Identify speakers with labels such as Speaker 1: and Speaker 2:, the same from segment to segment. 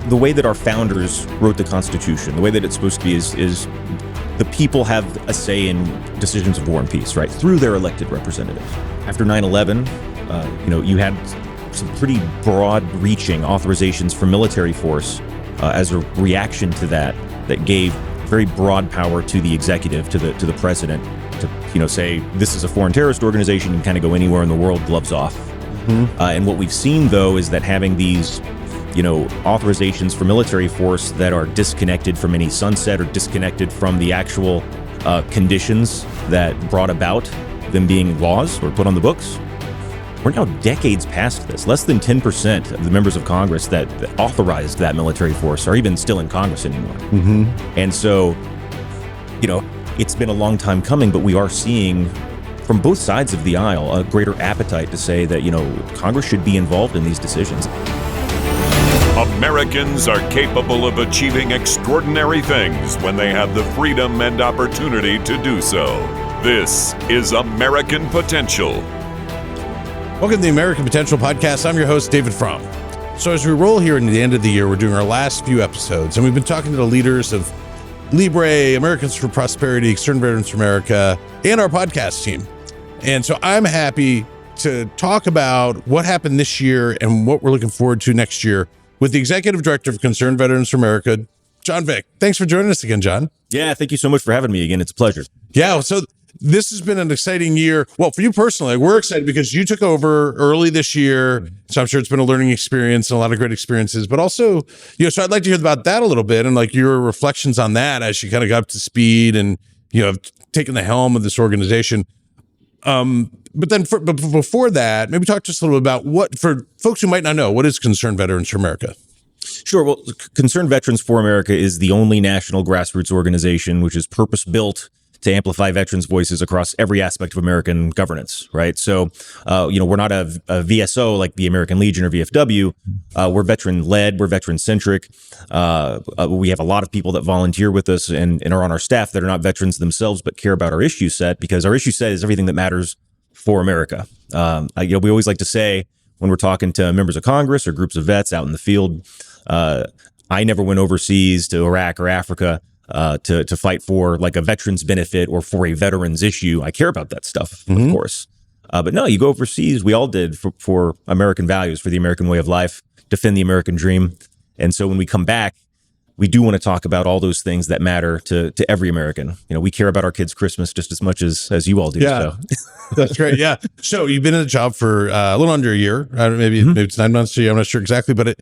Speaker 1: the way that our founders wrote the Constitution, the way that it's supposed to be is the people have a say in decisions of war and peace, right, through their elected representatives. After 9/11, you had some pretty broad-reaching authorizations for military force as a reaction to that gave very broad power to the executive, to the president, to say this is a foreign terrorist organization and kind of go anywhere in the world, gloves off. Mm-hmm. And what we've seen, though, is that having these authorizations for military force that are disconnected from any sunset or disconnected from the actual conditions that brought about them being laws or put on the books. We're now decades past this. Less than 10% of the members of Congress that authorized that military force are even still in Congress anymore. Mm-hmm. And so, it's been a long time coming, but we are seeing from both sides of the aisle a greater appetite to say that, Congress should be involved in these decisions.
Speaker 2: Americans are capable of achieving extraordinary things when they have the freedom and opportunity to do so. This is American Potential.
Speaker 3: Welcome to the American Potential Podcast. I'm your host, David Fromm. So as we roll here into the end of the year, we're doing our last few episodes, and we've been talking to the leaders of Libre, Americans for Prosperity, Concerned Veterans for America, and our podcast team. And so I'm happy to talk about what happened this year and what we're looking forward to next year with the Executive Director of Concerned Veterans for America, John Vick. Thanks for joining us again, John.
Speaker 1: Yeah, thank you so much for having me again. It's a pleasure.
Speaker 3: Yeah, so this has been an exciting year. Well, for you personally, we're excited because you took over early this year. So I'm sure it's been a learning experience and a lot of great experiences, but also, so I'd like to hear about that a little bit and like your reflections on that as you kind of got up to speed and, have taken the helm of this organization. But then before that, maybe talk to us a little bit about what, for folks who might not know, what is Concerned Veterans for America?
Speaker 1: Sure. Well, Concerned Veterans for America is the only national grassroots organization which is purpose-built to amplify veterans' voices across every aspect of American governance, right? So, we're not a VSO like the American Legion or VFW. We're veteran-led, we're veteran-centric. We have a lot of people that volunteer with us and are on our staff that are not veterans themselves, but care about our issue set, because our issue set is everything that matters for America. We always like to say when we're talking to members of Congress or groups of vets out in the field, I never went overseas to Iraq or Africa to fight for like a veteran's benefit or for a veteran's issue. I care about that stuff, of course. But no, you go overseas, we all did for American values, for the American way of life, defend the American dream. And so when we come back, we do want to talk about all those things that matter to every American. We care about our kids' Christmas just as much as you all do.
Speaker 3: Yeah, so. That's great. Yeah. So you've been in the job for a little under a year, maybe it's 9 months to you. I'm not sure exactly, but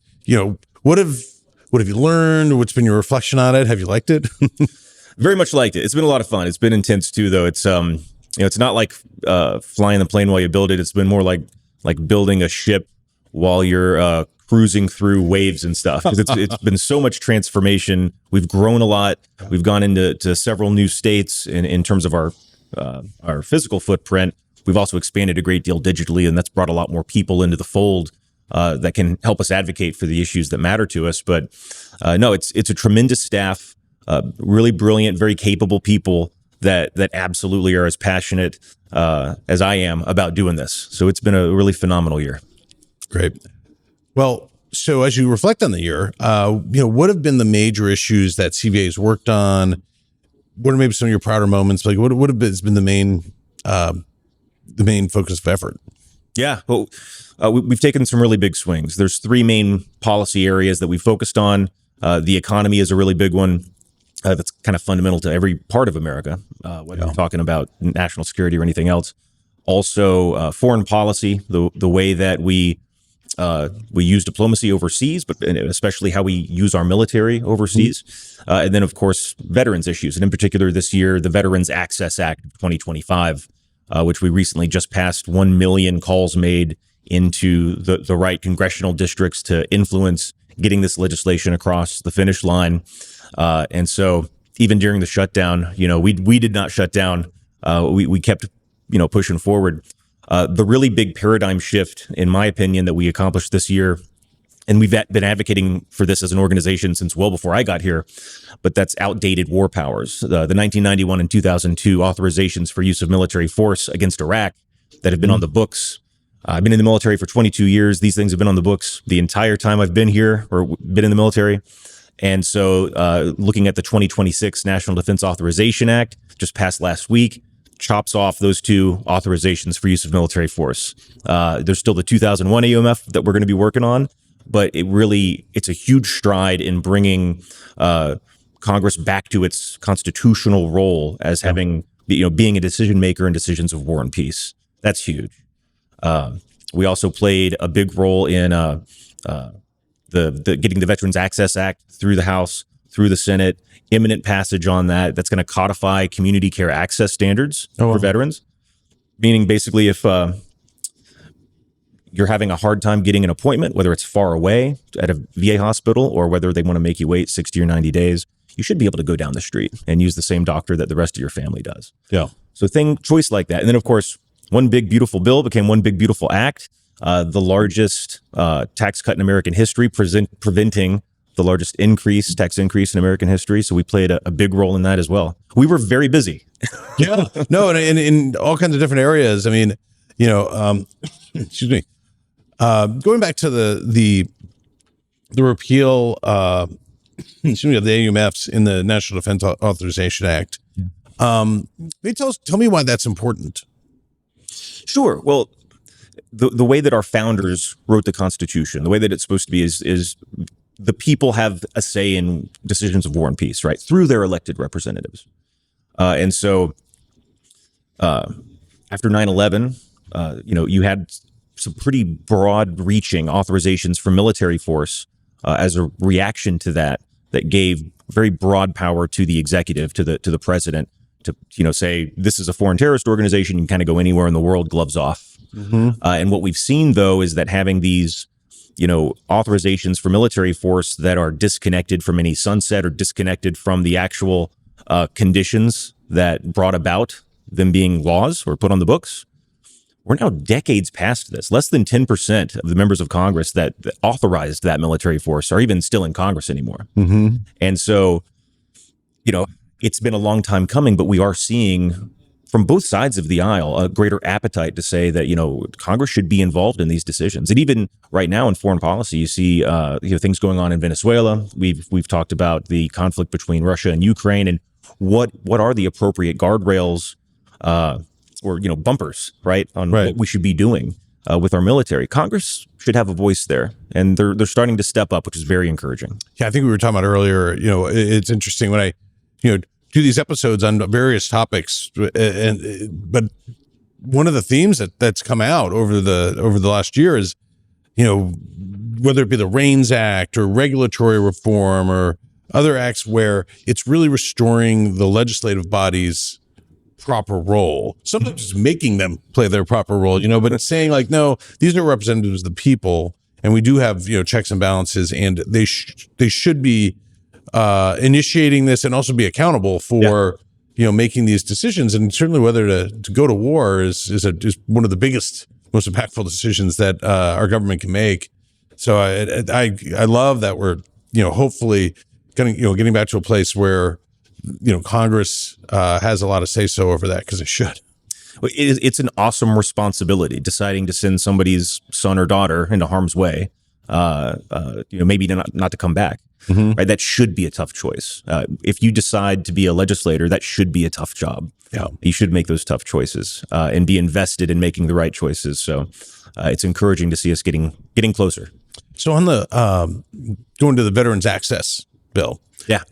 Speaker 3: what have you learned? What's been your reflection on it? Have you liked it?
Speaker 1: Very much liked it. It's been a lot of fun. It's been intense too, though. It's it's not like flying the plane while you build it. It's been more like building a ship while you're cruising through waves and stuff. Because it's been so much transformation. We've grown a lot. We've gone into several new states in terms of our physical footprint. We've also expanded a great deal digitally, and that's brought a lot more people into the fold that can help us advocate for the issues that matter to us. But no, it's a tremendous staff, really brilliant, very capable people that absolutely are as passionate as I am about doing this. So it's been a really phenomenal year.
Speaker 3: Great. Well, so as you reflect on the year, what have been the major issues that CVA has worked on? What are maybe some of your prouder moments? Like what has been the main focus of effort?
Speaker 1: Yeah, well, we've taken some really big swings. There's three main policy areas that we focused on. The economy is a really big one that's kind of fundamental to every part of America, whether we're talking about national security or anything else. Also, foreign policy, the way that we use diplomacy overseas, but especially how we use our military overseas. And then, of course, veterans issues. And in particular, this year, the Veterans Access Act of 2025, which we recently just passed 1 million calls made into the right congressional districts to influence getting this legislation across the finish line. And so even during the shutdown, we did not shut down. We kept, pushing forward. The really big paradigm shift, in my opinion, that we accomplished this year, and we've been advocating for this as an organization since well before I got here, but that's outdated war powers. The 1991 and 2002 authorizations for use of military force against Iraq that have been on the books I've been in the military for 22 years. These things have been on the books the entire time I've been here or been in the military. And so looking at the 2026 National Defense Authorization Act, just passed last week, chops off those two authorizations for use of military force. There's still the 2001 AUMF that we're going to be working on, but it's a huge stride in bringing Congress back to its constitutional role as having, being a decision maker in decisions of war and peace. That's huge. We also played a big role in the getting the Veterans Access Act through the House, through the Senate, imminent passage on that. That's going to codify community care access standards for veterans, meaning basically if you're having a hard time getting an appointment, whether it's far away at a VA hospital or whether they want to make you wait 60 or 90 days, you should be able to go down the street and use the same doctor that the rest of your family does.
Speaker 3: Yeah.
Speaker 1: So choice like that. And then, of course, one big, beautiful bill became one big, beautiful act, the largest tax cut in American history, preventing the largest tax increase in American history. So we played a big role in that as well. We were very busy.
Speaker 3: Yeah. No, and in all kinds of different areas. I mean, excuse me. Going back to the repeal, excuse me, of the AUMFs in the National Defense Authorization Act. Maybe tell me why that's important.
Speaker 1: Sure. Well, the way that our founders wrote the Constitution, the way that it's supposed to be is the people have a say in decisions of war and peace, right? Through their elected representatives. And so after 9/11, you had some pretty broad reaching authorizations for military force as a reaction to that gave very broad power to the executive, to the president, to say this is a foreign terrorist organization. You can kind of go anywhere in the world, gloves off. And what we've seen though is that having these authorizations for military force that are disconnected from any sunset or disconnected from the actual conditions that brought about them being laws or put on the books. We're now decades past this. Less than 10% of the members of Congress that authorized that military force are even still in Congress anymore. And so, it's been a long time coming, but we are seeing from both sides of the aisle a greater appetite to say that, Congress should be involved in these decisions. And even right now in foreign policy, you see, things going on in Venezuela. We've talked about the conflict between Russia and Ukraine and what are the appropriate guardrails, or bumpers, right, on what we should be doing with our military. Congress should have a voice there, and they're starting to step up, which is very encouraging.
Speaker 3: Yeah, I think we were talking about earlier. It's interesting when I do these episodes on various topics, but one of the themes that's come out over the last year is whether it be the REINS Act or regulatory reform or other acts where it's really restoring the legislative body's proper role, sometimes just making them play their proper role, but it's saying like, no, these are representatives of the people, and we do have, checks and balances, and they should be initiating this and also be accountable for, making these decisions. And certainly whether to go to war is one of the biggest, most impactful decisions that our government can make. So I love that we're, hopefully getting back to a place where Congress has a lot of say-so over that, because it should.
Speaker 1: It's an awesome responsibility, deciding to send somebody's son or daughter into harm's way, maybe not to come back. Right? That should be a tough choice. If you decide to be a legislator, that should be a tough job. Yeah. You should make those tough choices and be invested in making the right choices. So it's encouraging to see us getting closer.
Speaker 3: So on the going to the Veterans Access Bill.
Speaker 1: Yeah.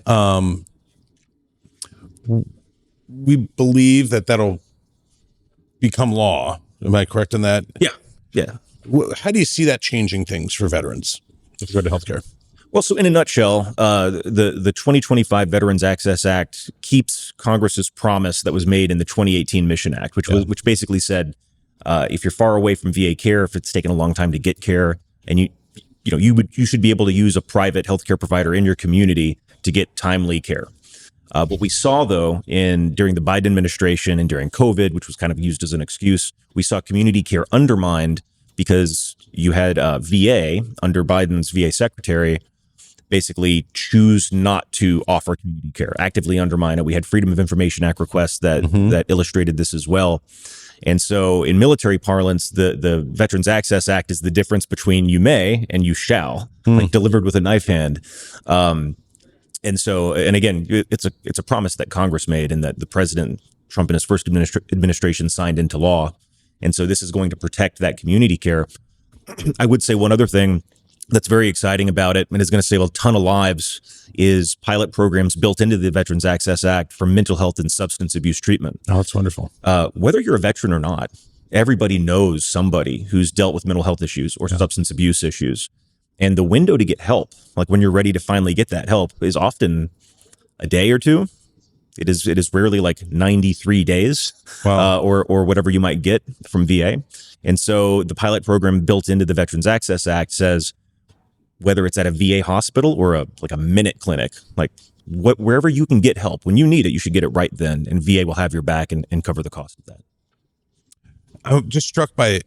Speaker 3: We believe that'll become law. Am I correct in that?
Speaker 1: Yeah. Yeah.
Speaker 3: How do you see that changing things for veterans with regard to healthcare?
Speaker 1: Well, so in a nutshell, the 2025 Veterans Access Act keeps Congress's promise that was made in the 2018 Mission Act, which basically said, if you're far away from VA care, if it's taken a long time to get care, and you should be able to use a private healthcare provider in your community to get timely care. What we saw, though, during the Biden administration and during COVID, which was kind of used as an excuse, we saw community care undermined because you had VA, under Biden's VA secretary, basically choose not to offer community care, actively undermine it. We had Freedom of Information Act requests that illustrated this as well. And so in military parlance, the Veterans Access Act is the difference between you may and you shall, like delivered with a knife hand. And so, and again, it's a promise that Congress made and that the President Trump in his first administration signed into law. And so this is going to protect that community care. I would say one other thing that's very exciting about it and is going to save a ton of lives is pilot programs built into the Veterans Access Act for mental health and substance abuse treatment.
Speaker 3: Oh, that's wonderful.
Speaker 1: Whether you're a veteran or not, everybody knows somebody who's dealt with mental health issues or substance abuse issues. And the window to get help, like when you're ready to finally get that help, is often a day or two. It is rarely like 93 days.
Speaker 3: Wow.
Speaker 1: Or whatever you might get from VA. And so the pilot program built into the Veterans Access Act says, whether it's at a VA hospital or a minute clinic, like wherever you can get help, when you need it, you should get it right then. And VA will have your back and cover the cost of that.
Speaker 3: I'm just struck by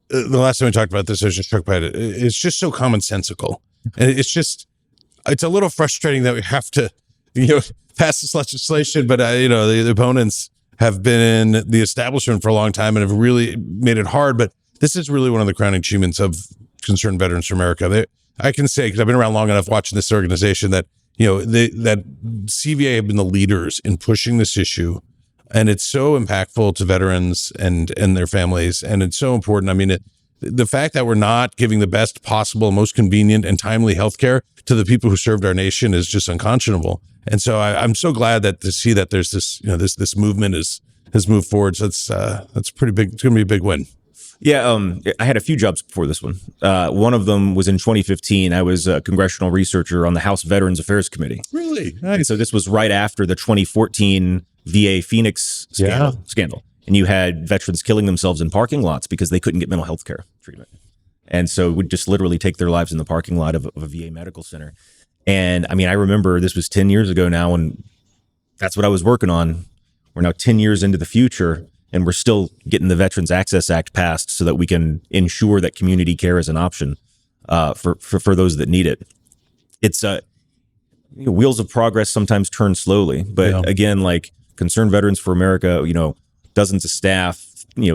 Speaker 3: the last time we talked about this. I was just struck by it. It's just so commonsensical, and it's a little frustrating that we have to, pass this legislation. But the opponents have been in the establishment for a long time and have really made it hard. But this is really one of the crowning achievements of Concerned Veterans for America. I can say, because I've been around long enough watching this organization, that that CVA have been the leaders in pushing this issue. And it's so impactful to veterans and their families. And it's so important. I mean, the fact that we're not giving the best possible, most convenient and timely healthcare to the people who served our nation is just unconscionable. And so I'm so glad to see that there's this, this movement has moved forward. So that's pretty big. It's going to be a big win.
Speaker 1: Yeah, I had a few jobs before this one. One of them was in 2015. I was a congressional researcher on the House Veterans Affairs Committee.
Speaker 3: Really?
Speaker 1: Nice. So this was right after the 2014 VA Phoenix scandal. And you had veterans killing themselves in parking lots because they couldn't get mental health care treatment. And so would just literally take their lives in the parking lot of a VA medical center. And I mean, I remember this was 10 years ago now, and that's what I was working on. We're now 10 years into the future, and we're still getting the Veterans Access Act passed so that we can ensure that community care is an option for those that need it. It's wheels of progress sometimes turn slowly, but again, like Concerned Veterans for America, dozens of staff,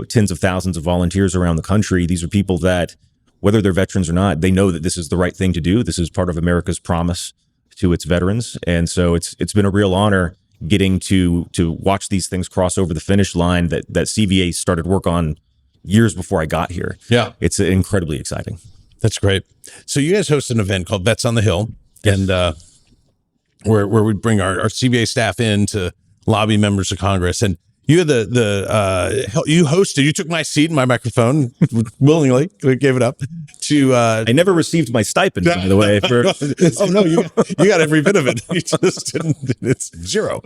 Speaker 1: tens of thousands of volunteers around the country. These are people that, whether they're veterans or not, they know that this is the right thing to do. This is part of America's promise to its veterans. And so it's been a real honor getting to watch these things cross over the finish line that CVA started work on years before I got here.
Speaker 3: Yeah.
Speaker 1: It's incredibly exciting.
Speaker 3: That's great. So you guys host an event called Vets on the Hill, and where we bring our CVA staff in to lobby members of Congress. And you had you hosted, you took my seat and my microphone willingly, gave it up to,
Speaker 1: I never received my stipend, by the way.
Speaker 3: Oh no, you got every bit of it. You just didn't, it's zero.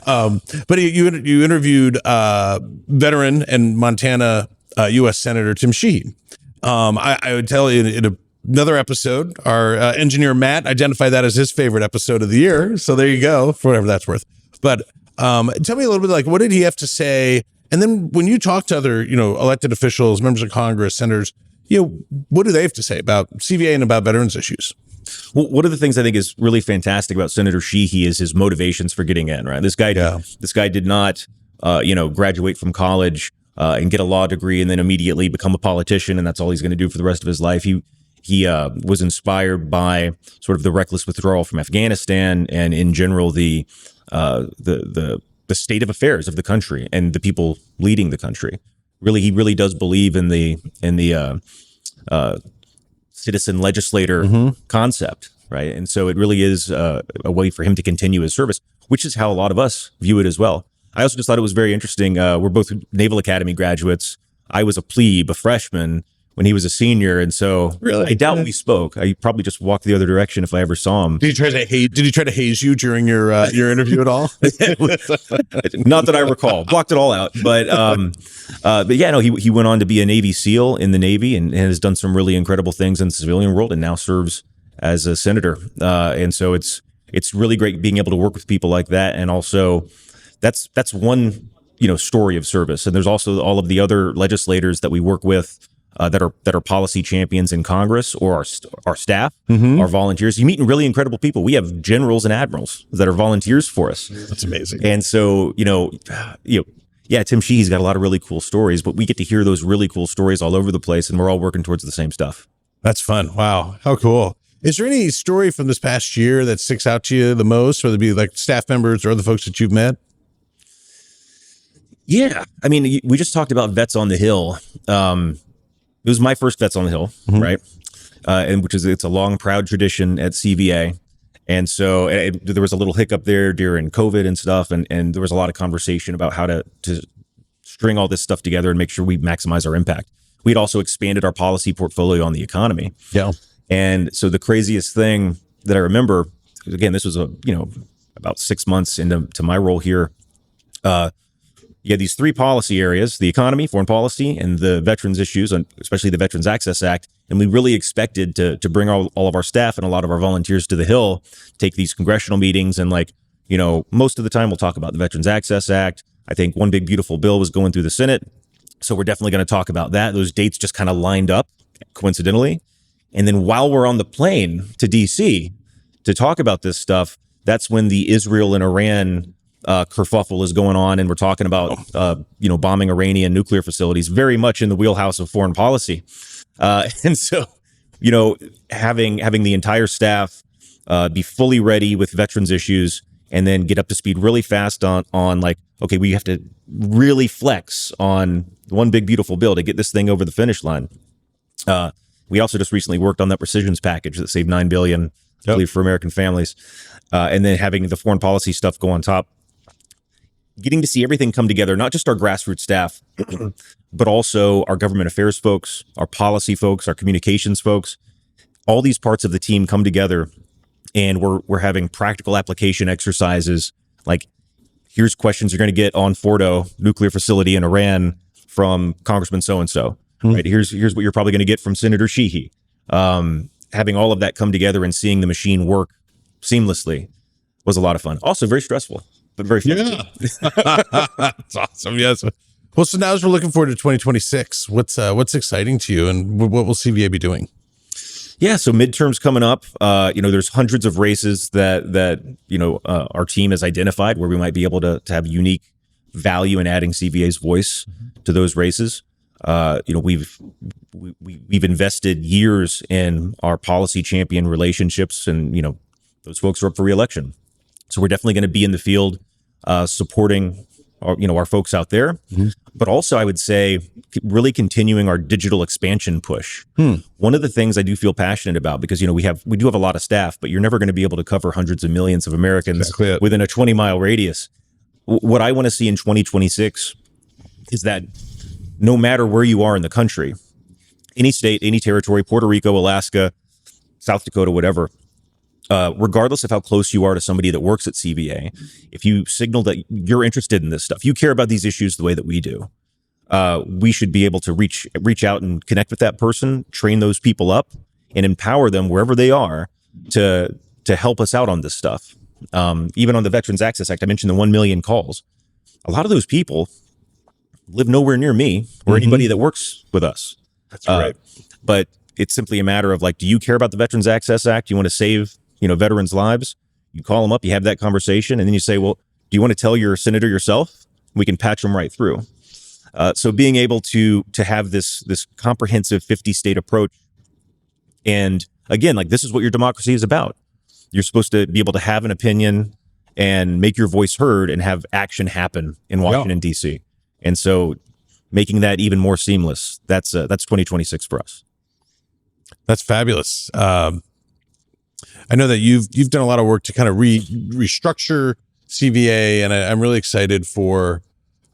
Speaker 3: But you interviewed, veteran and Montana, U.S. Senator Tim Sheehy. I would tell you in another episode, our engineer Matt identified that as his favorite episode of the year. So there you go, for whatever that's worth. But tell me a little bit, like, what did he have to say? And then when you talk to other, elected officials, members of Congress, senators, what do they have to say about CVA and about veterans issues?
Speaker 1: Well, one of the things I think is really fantastic about Senator Sheehy is his motivations for getting in, right? This guy did not, graduate from college and get a law degree and then immediately become a politician, and that's all he's going to do for the rest of his life. He was inspired by sort of the reckless withdrawal from Afghanistan and, in general, the state of affairs of the country and the people leading the country. Really, he really does believe in the citizen legislator concept, right? And so it really is a way for him to continue his service, which is how a lot of us view it as well. I also just thought it was very interesting. We're both Naval Academy graduates. I was a plebe, a freshman, when he was a senior, and so I doubt we spoke. I probably just walked the other direction if I ever saw him.
Speaker 3: Did he try to haze you during your interview at all?
Speaker 1: Not that I recall. Blocked it all out. But yeah, no, he went on to be a Navy SEAL in the Navy and has done some really incredible things in the civilian world, and now serves as a senator. And so it's really great being able to work with people like that, and also that's one story of service. And there's also all of the other legislators that we work with. That are policy champions in Congress, or our staff, our volunteers. You meet really incredible people. We have generals and admirals that are volunteers for us.
Speaker 3: That's amazing.
Speaker 1: And so, yeah, Tim Sheehy's got a lot of really cool stories, but we get to hear those really cool stories all over the place, and we're all working towards the same stuff.
Speaker 3: That's fun. Wow. How cool. Is there any story from this past year that sticks out to you the most, whether it be like staff members or other folks that you've met?
Speaker 1: Yeah. I mean, we just talked about Vets on the Hill. It was my first Vets on the Hill, right? And it's a long, proud tradition at CVA. And so there was a little hiccup there during COVID and stuff. And there was a lot of conversation about how to string all this stuff together and make sure we maximize our impact. We'd also expanded our policy portfolio on the economy.
Speaker 3: Yeah.
Speaker 1: And so the craziest thing that I remember, again, this was about 6 months into my role here. You had these three policy areas: the economy, foreign policy, and the veterans issues, and especially the Veterans Access Act. And we really expected to bring all of our staff and a lot of our volunteers to the Hill, take these congressional meetings. And most of the time we'll talk about the Veterans Access Act. I think one big beautiful bill was going through the Senate. So we're definitely going to talk about that. Those dates just kind of lined up coincidentally. And then while we're on the plane to DC to talk about this stuff, that's when the Israel and Iran kerfuffle is going on, and we're talking about bombing Iranian nuclear facilities, very much in the wheelhouse of foreign policy. And so, having the entire staff be fully ready with veterans issues, and then get up to speed really fast on like, okay, we have to really flex on one big beautiful bill to get this thing over the finish line. We also just recently worked on that rescissions package that saved $9 billion, I believe, for American families, and then having the foreign policy stuff go on top. Getting to see everything come together, not just our grassroots staff, but also our government affairs folks, our policy folks, our communications folks. All these parts of the team come together, and we're having practical application exercises. Like, here's questions you're going to get on Fordo nuclear facility in Iran from Congressman so-and-so. Right? Here's what you're probably going to get from Senator Sheehy. Having all of that come together and seeing the machine work seamlessly was a lot of fun. Also very stressful, but very fun.
Speaker 3: Yeah. That's awesome. Yes. Well, so now as we're looking forward to 2026, what's exciting to you, and what will CVA be doing?
Speaker 1: Yeah, so midterms coming up. There's hundreds of races that our team has identified where we might be able to have unique value in adding CVA's voice to those races. We've invested years in our policy champion relationships, and those folks are up for re-election. So we're definitely going to be in the field supporting our folks out there, but also I would say really continuing our digital expansion push. One of the things I do feel passionate about, because we do have a lot of staff, but you're never going to be able to cover hundreds of millions of Americans within a 20-mile radius. What I want to see in 2026 is that no matter where you are in the country, any state, any territory, Puerto Rico, Alaska, South Dakota, whatever, regardless of how close you are to somebody that works at CVA, if you signal that you're interested in this stuff, you care about these issues the way that we do, we should be able to reach out and connect with that person, train those people up, and empower them wherever they are to help us out on this stuff. Even on the Veterans Access Act, I mentioned the 1 million calls. A lot of those people live nowhere near me or anybody that works with us.
Speaker 3: That's right.
Speaker 1: But it's simply a matter of like, do you care about the Veterans Access Act? You want to save, veterans' lives? You call them up, you have that conversation, and then you say, well, do you want to tell your senator yourself? We can patch them right through. So being able to have this comprehensive 50-state approach, and again, like, this is what your democracy is about. You're supposed to be able to have an opinion and make your voice heard and have action happen in Washington, D.C. And so making that even more seamless, that's 2026 for us.
Speaker 3: That's fabulous. I know that you've done a lot of work to kind of restructure CVA, and I'm really excited for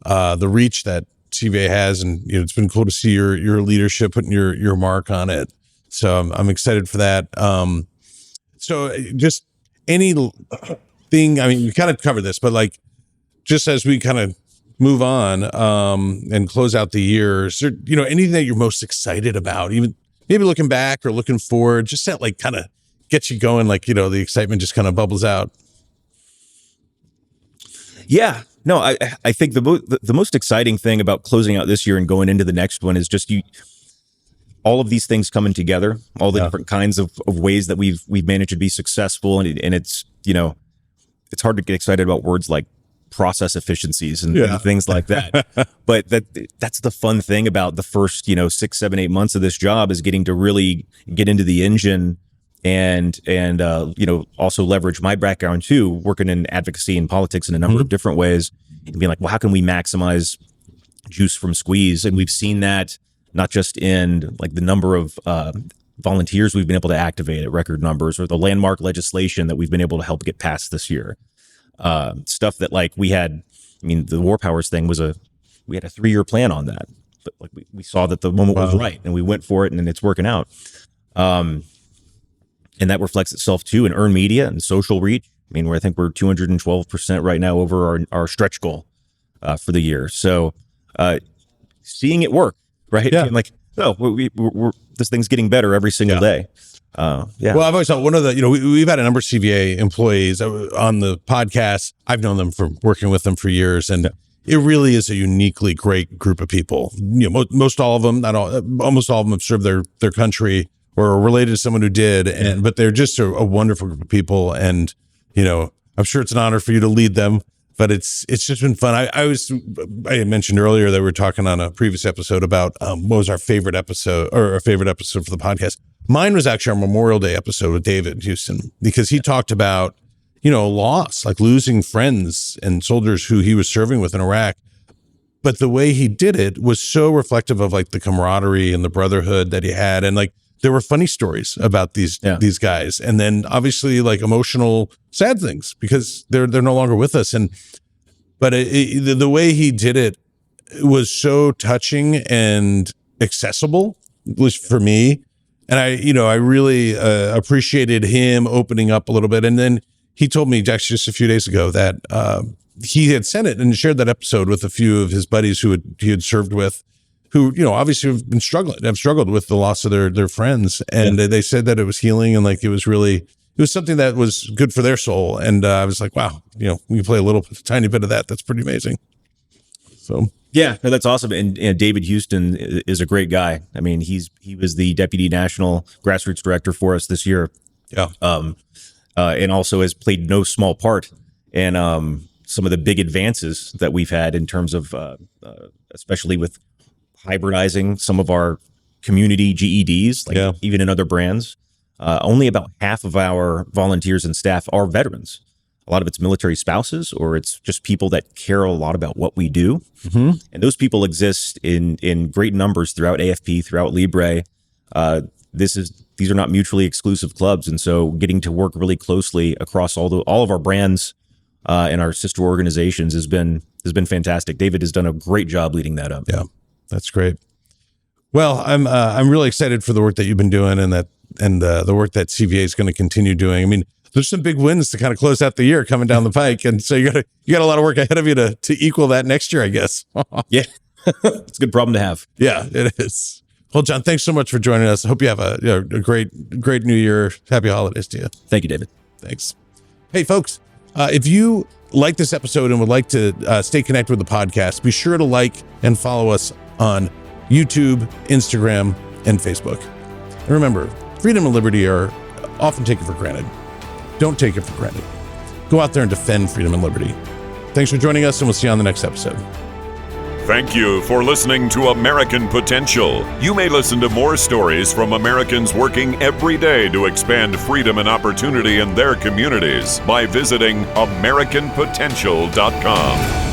Speaker 3: the reach that CVA has, and it's been cool to see your leadership putting your mark on it. So I'm excited for that. So just anything, I mean, we kind of covered this, but like, just as we kind of move on and close out the year, is there, anything that you're most excited about, even maybe looking back or looking forward, just that like kind of gets you going, like, the excitement just kind of bubbles out?
Speaker 1: Yeah, no, I think the most exciting thing about closing out this year and going into the next one is just all of these things coming together, all the different kinds of ways that we've managed to be successful. And it's, it's hard to get excited about words like process efficiencies and things like that. But that's the fun thing about the first, 6, 7, 8 months of this job, is getting to really get into the engine and also leverage my background too, working in advocacy and politics in a number of different ways, and being like, well, how can we maximize juice from squeeze? And we've seen that not just in like the number of volunteers we've been able to activate at record numbers, or the landmark legislation that we've been able to help get passed this year. Stuff that like the War Powers thing we had a 3-year plan on that, but like we saw that the moment was right and we went for it, and it's working out. And that reflects itself too in earned media and social reach. Where I think we're 212% right now over our stretch goal for the year. So seeing it work, right?
Speaker 3: Yeah.
Speaker 1: And like, we're this thing's getting better every single day. Well,
Speaker 3: I've always thought one of the, we've had a number of CVA employees on the podcast. I've known them from working with them for years, and it really is a uniquely great group of people. Most all of them, not all, almost all of them have served their country or are related to someone who did, but they're just a wonderful group of people. And I'm sure it's an honor for you to lead them, but it's just been fun. I had mentioned earlier that we were talking on a previous episode about what was our favorite episode for the podcast. Mine was actually our Memorial Day episode with David Houston, because he talked about, loss, like losing friends and soldiers who he was serving with in Iraq. But the way he did it was so reflective of like the camaraderie and the brotherhood that he had. And like, there were funny stories about these guys, and then obviously like emotional, sad things because they're no longer with us. But the way he did it was so touching and accessible, at least for me. And I really appreciated him opening up a little bit. And then he told me actually just a few days ago that he had sent it and shared that episode with a few of his buddies he had served with, who, obviously have struggled with the loss of their friends. And they said that it was healing, and like it was something that was good for their soul. And I was like, wow, we play a tiny bit of that. That's pretty amazing. So.
Speaker 1: Yeah, no, that's awesome. And David Houston is a great guy. He was the deputy national grassroots director for us this year.
Speaker 3: Yeah.
Speaker 1: And also has played no small part in some of the big advances that we've had in terms of, especially with hybridizing some of our community GEDs, even in other brands. Only about half of our volunteers and staff are veterans. A lot of it's military spouses, or it's just people that care a lot about what we do. Mm-hmm. And those people exist in great numbers throughout AFP, throughout Libre. These are not mutually exclusive clubs. And so getting to work really closely across all of our brands and our sister organizations has been fantastic. David has done a great job leading that up.
Speaker 3: Yeah, that's great. Well, I'm really excited for the work that you've been doing, and the work that CVA is going to continue doing. There's some big wins to kind of close out the year coming down the pike. And so you got a lot of work ahead of you to equal that next year, I guess.
Speaker 1: Yeah. It's a good problem to have.
Speaker 3: Yeah, it is. Well, John, thanks so much for joining us. I hope you have a great new year. Happy holidays to you.
Speaker 1: Thank you, David.
Speaker 3: Thanks. Hey, folks, if you like this episode and would like to stay connected with the podcast, be sure to like and follow us on YouTube, Instagram, and Facebook. And remember, freedom and liberty are often taken for granted. Don't take it for granted. Go out there and defend freedom and liberty. Thanks for joining us, and we'll see you on the next episode.
Speaker 2: Thank you for listening to American Potential. You may listen to more stories from Americans working every day to expand freedom and opportunity in their communities by visiting AmericanPotential.com.